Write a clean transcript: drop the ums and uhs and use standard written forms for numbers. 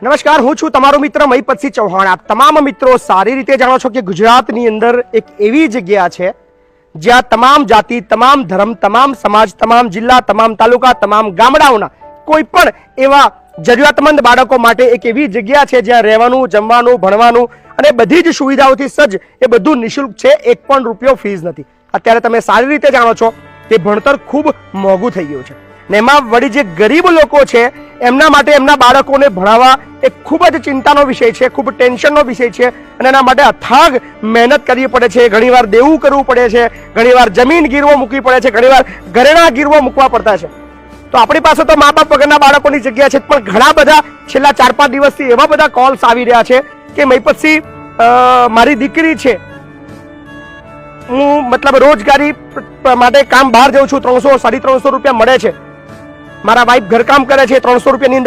નમસ્કાર, હું છું તમારો મિત્ર મહીપતસિંહ ચૌહાણ। આપ તમામ મિત્રો સારી રીતે જાણો છો કે ગુજરાતની અંદર એક એવી જગ્યા છે જ્યાં તમામ જાતિ, તમામ ધર્મ, તમામ સમાજ, તમામ જિલ્લા, તમામ તાલુકા, તમામ ગામડાઓના કોઈ પણ એવા જરૂરિયાતમંદ બાળકો માટે એક એવી જગ્યા છે જ્યાં રહેવાનું, જમવાનું, ભણવાનું અને બધી જ સુવિધાઓથી સજ્જ એ બધું નિઃશુલ્ક છે। 1 પણ રૂપિયો ફીસ નથી। અત્યારે તમે સારી રીતે જાણો છો કે ભણતર ખૂબ મોંઘું થઈ ગયું છે ને એમાં વળી જે ગરીબ લોકો છે એમના માટે એમના બાળકોને ભણાવવા એ ખૂબ જ ચિંતાનો વિષય છે, ખૂબ ટેન્શનનો વિષય છે અને એના માટે અથાગ મહેનત કરવી પડે છે। ઘણીવાર દેવું કરવું પડે છે, ઘણીવાર જમીન ગીરવો મૂકવી પડે છે, ઘણીવાર ઘરેણા ગીરવો મૂકવા પડતા છે। તો આપણી પાસે તો મા બાપ વગરના બાળકોની જગ્યા છે, પણ ઘણા બધા છેલ્લા 4-5 દિવસથી એવા બધા કોલ્સ આવી રહ્યા છે કે મહીપતસિંહ, મારી દીકરી છે, હું મતલબ રોજગારી માટે કામ બહાર જાઉં છું, 300-350 રૂપિયા મળે છે, મારા વાઈફ ઘરકામ કરે છે, 300 રૂપિયાની અંદર